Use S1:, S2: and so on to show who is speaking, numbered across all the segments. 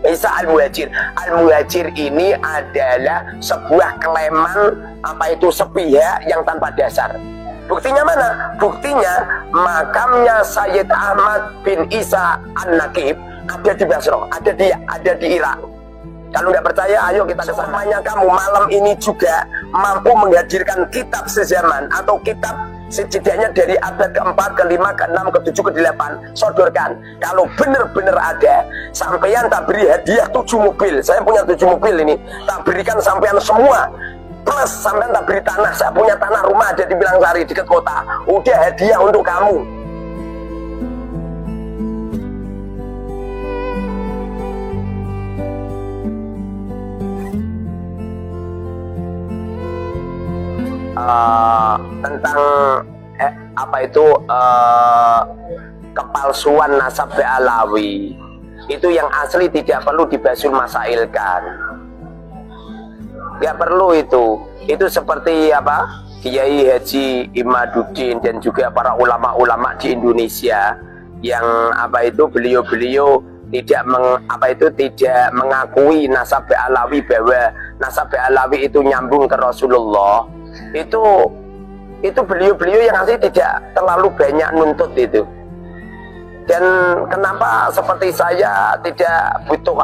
S1: Isa Al-Muhajir. Al-Muhajir ini adalah sebuah kleman sepihak yang tanpa dasar. Buktinya mana? Buktinya makamnya Sayyid Ahmad bin Isa An-Naqib ada di Basra, ada di Irak. Kalau nggak percaya, ayo kita kesamanya kamu malam ini juga mampu menghadirkan kitab sezaman atau kitab setidaknya dari abad ke-4, ke-5, ke-6, ke-7, ke-8 sodorkan. Kalau benar-benar ada, sampean tak beri hadiah 7 mobil. Saya punya 7 mobil ini, tak berikan sampean semua. Plus sampean tak beri tanah. Saya punya tanah rumah ada di Bilangsari dekat kota. Udah hadiah untuk kamu. Tentang kepalsuan nasab Alawi itu yang asli tidak perlu dibasul masailkan, nggak perlu itu seperti Kiai Haji Imaduddin dan juga para ulama-ulama di Indonesia yang beliau-beliau tidak tidak mengakui nasab Alawi, bahwa nasab Alawi itu nyambung ke Rasulullah. Itu beliau-beliau yang asli tidak terlalu banyak nuntut itu. Dan kenapa seperti saya tidak butuh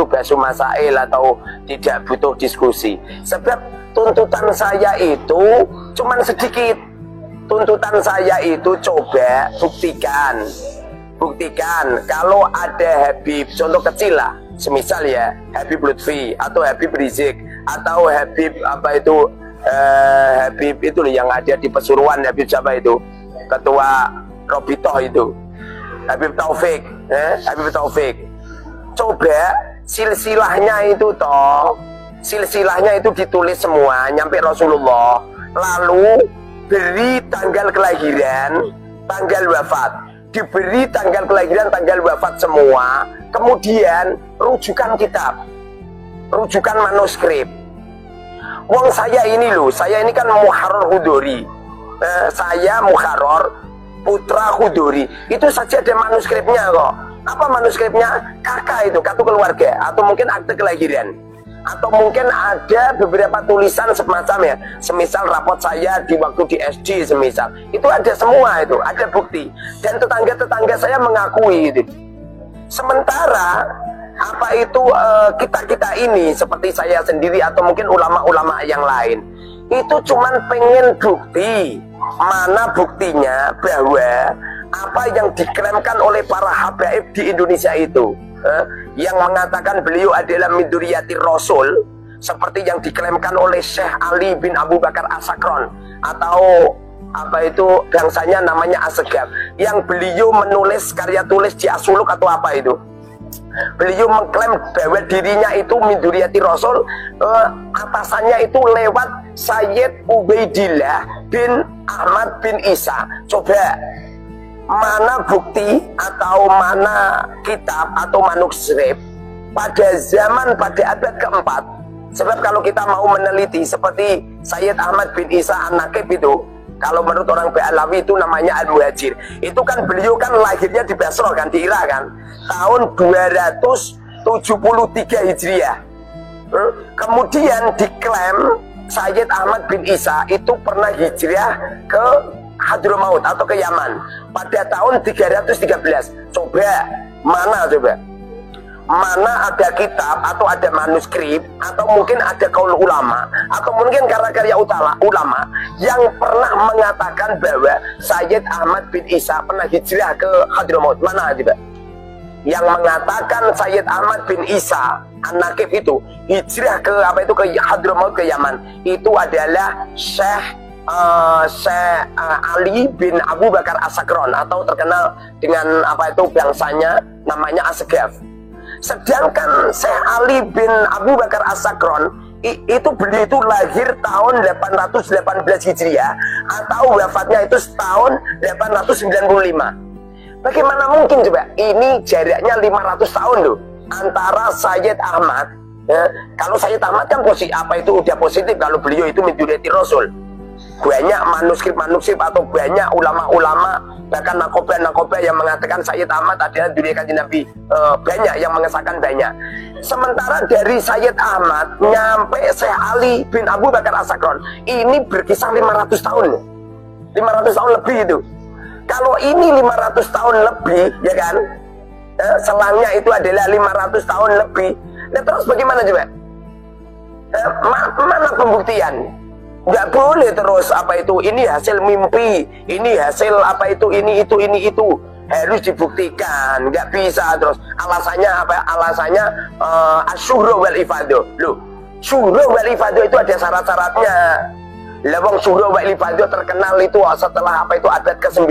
S1: basu masail atau tidak butuh diskusi? Sebab tuntutan saya itu cuman sedikit. Tuntutan saya itu coba buktikan kalau ada Habib, contoh kecil lah, semisal ya Habib Lutfi atau Habib Rizik atau Habib Habib itu yang ada di Pasuruan, Habib siapa itu, ketua Robitoh itu, Habib Taufik, Habib Taufik. Coba silsilahnya itu silsilahnya itu ditulis semua nyampe Rasulullah, lalu beri tanggal kelahiran, tanggal wafat, diberi tanggal kelahiran, tanggal wafat semua, kemudian rujukan kitab, rujukan manuskrip. Wong saya ini kan Muharrar Hudori, saya Muharrar putra Hudori, itu saja ada manuskripnya kok. Apa manuskripnya? Kakak itu, kartu keluarga, atau mungkin akte kelahiran, atau mungkin ada beberapa tulisan semacam ya, semisal rapot saya di waktu di SD semisal, itu ada semua, itu ada bukti, dan tetangga-tetangga saya mengakui itu. Sementara kita ini seperti saya sendiri atau mungkin ulama-ulama yang lain itu cuman pengen bukti. Mana buktinya bahwa apa yang diklaimkan oleh para habaib di Indonesia itu, yang mengatakan beliau adalah min dzurriyyatir Rasul, seperti yang diklaimkan oleh Syekh Ali bin Abu Bakar As-Sakron, atau bangsanya namanya Asegaf, yang beliau menulis karya tulis di Asuluk atau itu. Beliau mengklaim bahwa dirinya itu min dzurriyyatir Rasul, atasannya itu lewat Sayyid Ubaidillah bin Ahmad bin Isa. Coba mana bukti atau mana kitab atau manuskrip pada abad keempat? Sebab kalau kita mau meneliti seperti Sayyid Ahmad bin Isa An-Naqib itu, kalau menurut orang Ba'alawi itu namanya Al-Muhajir. Itu kan beliau kan lahirnya di Basra kan, di Irak kan, tahun 273 Hijriah. Kemudian diklaim Sayyid Ahmad bin Isa itu pernah hijrah ke Hadramaut atau ke Yaman pada tahun 313. Coba mana ada kitab atau ada manuskrip atau mungkin ada kaul ulama atau mungkin karya-karya ulama yang pernah mengatakan bahwa Sayyid Ahmad bin Isa pernah hijrah ke Hadramaut? Mana coba yang mengatakan Sayyid Ahmad bin Isa An-Naqib itu hijrah ke ke Hadramaut, ke Yaman? Itu adalah Syekh Ali bin Abu Bakar As-Sakron, atau terkenal dengan bangsanya namanya Asegaf. Sedangkan Syekh Ali bin Abu Bakar As-Sakron itu beliau itu lahir tahun 818 Hijriah atau wafatnya itu tahun 895. Bagaimana mungkin coba? Ini jaraknya 500 tahun loh antara Sayyid Ahmad, kalau Sayyid Ahmad kan udah positif kalau beliau itu min dzurriyyatir Rasul. Banyak manuskrip atau banyak ulama-ulama Bahkan nakobah yang mengatakan Sayyid Ahmad adalah duri Kanjeng Nabi, banyak yang mengesahkan banyak. Sementara dari Sayyid Ahmad nyampe Syekh Ali bin Abu Bakar As-Sakron ini berkisar 500 tahun, 500 tahun lebih itu. Kalau ini 500 tahun lebih, ya kan, selangnya itu adalah 500 tahun lebih. Nah terus bagaimana coba? Mana pembuktian? Nggak boleh terus apa itu, ini hasil mimpi, ini hasil apa itu, ini itu harus dibuktikan. Nggak bisa terus alasannya apa? Alasannya asyuhra wal ifadah. Loh, syuhra wal ifadah itu ada syarat-syaratnya. Lawang syuhra wal ifadah terkenal itu setelah apa itu abad ke-9.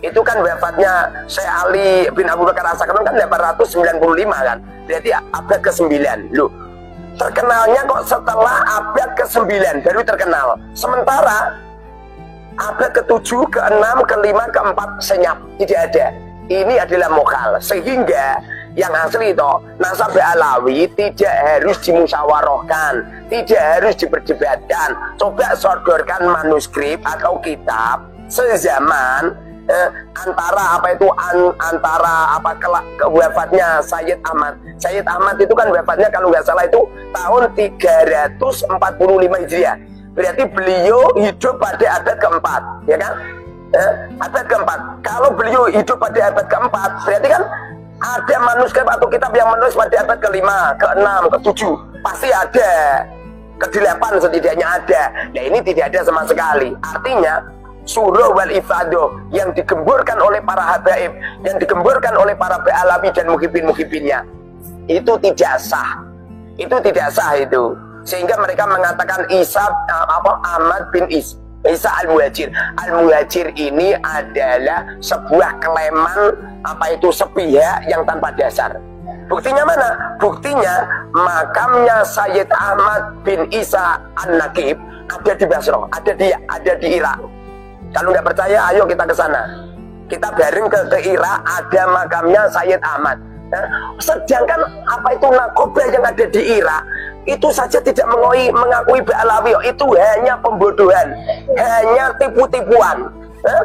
S1: Itu kan wafatnya Syekh Ali bin Abu Bakar As-Sakron kan 895 kan, berarti abad ke-9. Loh, terkenalnya kok setelah abad ke-9 baru terkenal. Sementara abad ke-7, ke-6, ke-5, ke-4 senyap, tidak ada. Ini adalah mokal. Sehingga yang asli itu nasab Alawi tidak harus dimusyawarahkan, tidak harus diperdebatkan. Coba sodorkan manuskrip atau kitab sezaman antara apa itu antara apa wafatnya Sayyid Ahmad. Sayyid Ahmad itu kan wafatnya kalau nggak salah itu tahun 345 Hijriah. Berarti beliau hidup pada abad keempat, ya kan? Abad keempat. Kalau beliau hidup pada abad keempat, berarti kan ada manuskrip atau kitab yang menulis pada abad ke-5, ke-6, ke-7. Pasti ada. Ke-8 setidaknya ada. Nah ini tidak ada sama sekali. Artinya surah wal ifadah yang digemburkan oleh para habaib, yang digemburkan oleh para Alawi dan muhibin-muhibinnya, itu tidak sah. Itu tidak sah itu. Sehingga mereka mengatakan Ahmad bin Isa Al-Muhajir. Al-Muhajir ini adalah sebuah keleman apa itu sepihak yang tanpa dasar. Buktinya mana? Buktinya makamnya Sayyid Ahmad bin Isa An-Nakib ada di Basra, ada di Irak. Kalau nggak percaya, ayo kita ke sana. Kita bareng ke Irak, ada makamnya Sayyid Ahmad. Sedangkan apa itu nakobah yang ada di Irak itu saja tidak mengakui Ba'alawi. Itu hanya pembodohan, hanya tipu-tipuan.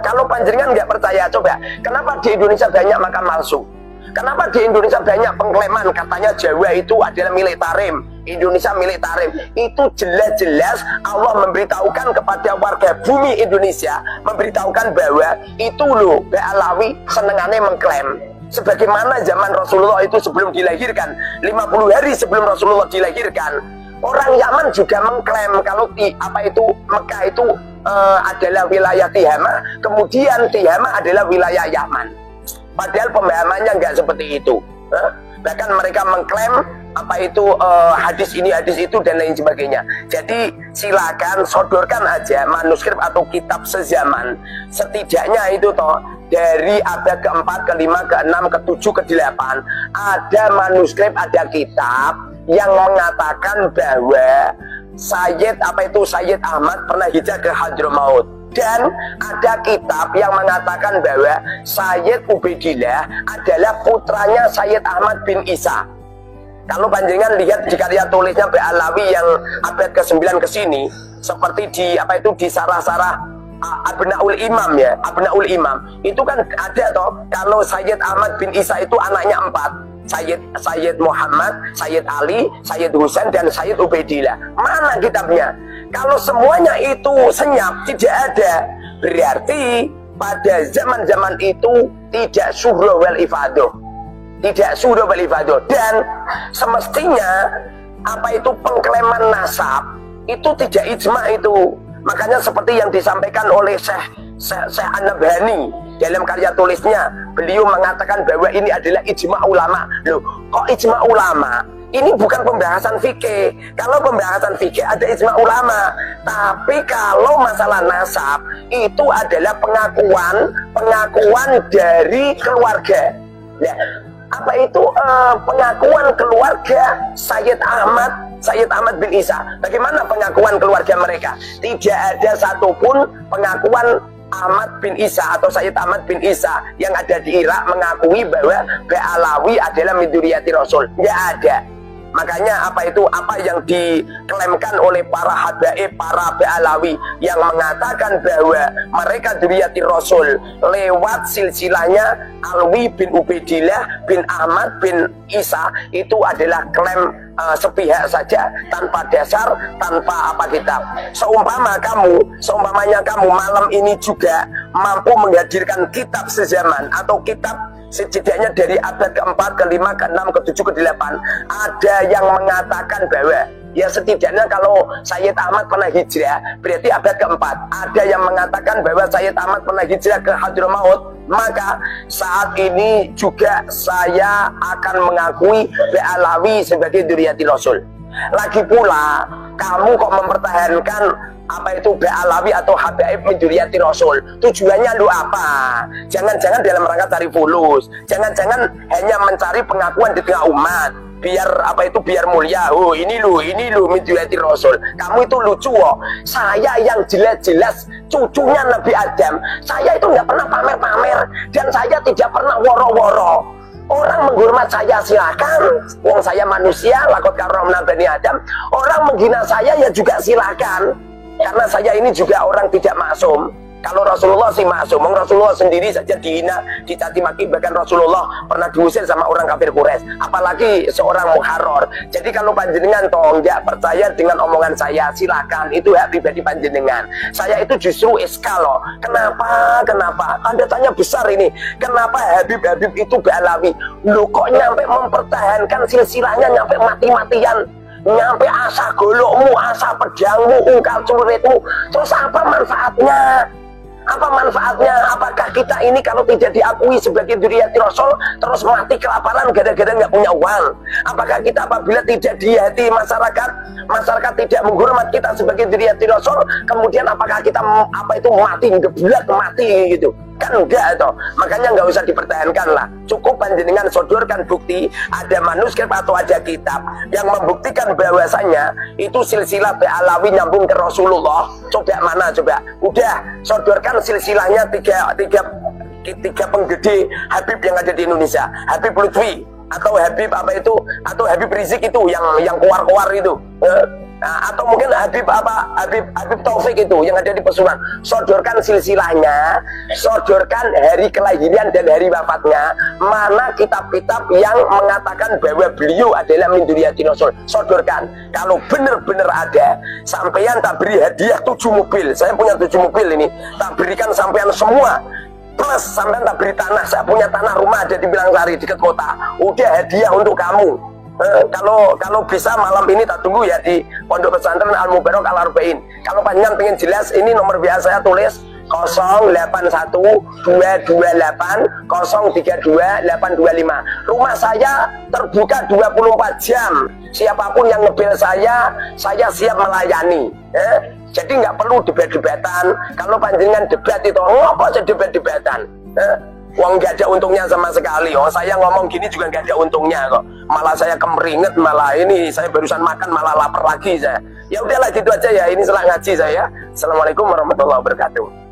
S1: Kalau panjenengan nggak percaya, coba kenapa di Indonesia banyak makam palsu? Kenapa di Indonesia banyak pengklaman katanya Jawa itu adalah milik Tarim, Indonesia milik Tarim? Itu jelas-jelas Allah memberitahukan kepada warga bumi Indonesia, memberitahukan bahwa itu loh Ba'alawi senengannya mengklaim. Sebagaimana zaman Rasulullah itu sebelum dilahirkan, 50 hari sebelum Rasulullah dilahirkan, orang Yaman juga mengklaim kalau apa itu Mekah itu adalah wilayah Tihama, kemudian Tihama adalah wilayah Yaman. Padahal pemahamannya nggak seperti itu. Bahkan mereka mengklaim apa itu hadis ini, hadis itu, dan lain sebagainya. Jadi silakan sodorkan aja manuskrip atau kitab sezaman. Setidaknya itu toh dari abad ke-4, ke-5, ke-6, ke-7, ke-8 ada manuskrip, ada kitab yang mengatakan bahwa Sayyid Ahmad pernah hijrah ke Hadramaut. Dan ada kitab yang mengatakan bahwa Sayyid Ubaidillah adalah putranya Sayyid Ahmad bin Isa. Kalau panjenengan lihat di karya tulisnya Ba'alawi yang abad ke-9 ke sini, seperti di apa itu di sarah-sarah Abnaul Imam ya, Abnaul Imam, itu kan ada toh kalau Sayyid Ahmad bin Isa itu anaknya 4. Sayyid Muhammad, Sayyid Ali, Sayyid Husain, dan Sayyid Ubaidillah. Mana kitabnya? Kalau semuanya itu senyap, tidak ada, berarti pada zaman-zaman itu tidak syuhra wal ifadah. Tidak syuhra wal ifadah. Dan semestinya apa itu pengklaiman nasab itu tidak ijma itu. Makanya seperti yang disampaikan oleh Syekh An-Nabhani dalam karya tulisnya, beliau mengatakan bahwa ini adalah ijma ulama. Loh, kok ijma ulama? Ini bukan pembahasan fikih. Kalau pembahasan fikih ada ijma ulama. Tapi kalau masalah nasab itu adalah pengakuan dari keluarga. Nah, apa itu pengakuan keluarga Sayyid Ahmad bin Isa? Bagaimana pengakuan keluarga mereka? Tidak ada satupun pengakuan Ahmad bin Isa atau Sayyid Ahmad bin Isa yang ada di Irak mengakui bahwa Ba'alawi adalah min dzurriyyati Rasul. Tidak ada. Makanya apa yang diklaimkan oleh para habaib, para Ba'alawi yang mengatakan bahwa mereka dzurriyyati Rasul lewat silsilahnya Alwi bin Ubaidillah bin Ahmad bin Isa, itu adalah klaim sepihak saja, tanpa dasar, tanpa kitab. Seumpamanya kamu malam ini juga mampu menghadirkan kitab sezaman atau kitab setidaknya dari abad keempat, kelima, keenam, ketujuh, kedelapan, ada yang mengatakan bahwa ya setidaknya kalau Sayyid Ahmad pernah hijrah berarti abad keempat. Ada yang mengatakan bahwa Sayyid Ahmad pernah hijrah ke Hadramaut. Maka saat ini juga saya akan mengakui Ba'alawi sebagai dzurriyyati Rasul. Lagi pula kamu kok mempertahankan Ba'alawi atau habaib min dzurriyyati Rasul, tujuannya lu apa? Jangan-jangan dalam rangka cari fulus, jangan-jangan hanya mencari pengakuan di tengah umat, biar biar mulia. Oh ini lu min dzurriyyati Rasul. Kamu itu lucu oh. Saya yang jelas-jelas cucunya Nabi Adam, saya itu nggak pernah pamer-pamer dan saya tidak pernah woro-woro. Orang menghormat saya silakan, wong saya manusia, lakot karomna bani Adam. Orang menghina saya ya juga silakan, karena saya ini juga orang tidak maksum. Kalau Rasulullah sih maksum, Rasulullah sendiri saja dihina, dicaci maki, bahkan Rasulullah pernah diusir sama orang kafir Quraisy, apalagi seorang muharrar. Jadi kalau panjenengan toh nggak percaya dengan omongan saya, silakan, itu hak pribadi panjenengan. Saya itu justru iskal loh. Kenapa? Anda tanya besar ini. Kenapa Habib itu Ba'alawi? Lu kok nyampe mempertahankan silsilahnya nyampe mati-matian? Nyampe asa golokmu, asa pedangmu, ungkal celuritmu, terus apa manfaatnya? Apakah kita ini kalau tidak diakui sebagai dzurriyyati Rasul terus mati kelaparan gara-gara nggak punya uang? Apakah kita apabila tidak di hati masyarakat tidak menghormat kita sebagai dzurriyyati Rasul, kemudian apakah kita mati geblak mati gitu? Kan enggak toh. Makanya nggak usah dipertahankan lah. Cukup panjenengan sodorkan bukti, ada manuskrip atau ada kitab yang membuktikan bahwasanya itu silsilah Ba'alawi nyambung ke Rasulullah. Coba mana coba? Udah sodorkan silsilahnya tiga penggede Habib yang ada di Indonesia. Habib Lutfi atau Habib atau Habib Rizik itu yang keluar itu. Atau mungkin Habib Taufik itu yang ada di Pesuruan. Sodorkan silsilahnya, sodorkan hari kelahiran dan hari wafatnya, mana kitab-kitab yang mengatakan bahwa beliau adalah min dzurriyyati Rasul. Sodorkan. Kalau benar-benar ada, sampean tak beri hadiah 7 mobil. Saya punya 7 mobil ini, tak berikan sampean semua. Plus sampean tak beri tanah. Saya punya tanah rumah ada di Bilangsari dekat kota. Udah hadiah untuk kamu. Kalau bisa malam ini tak tunggu ya di Pondok Pesantren Al Mubarak Al Arba'in. Kalau panjenengan pengen jelas, ini nomor WA saya tulis 081228032825. Rumah saya terbuka 24 jam. Siapapun yang ngebel saya siap melayani. Jadi nggak perlu debat-debatan. Kalau panjenengan debat itu ngapa aja debat-debatan? Uang nggak ada untungnya sama sekali. Oh, saya ngomong gini juga nggak ada untungnya kok. Malah saya kemeringet, malah ini saya barusan makan malah lapar lagi saya. Ya udahlah gitu aja ya. Ini setelah ngaji saya. Assalamualaikum warahmatullahi wabarakatuh.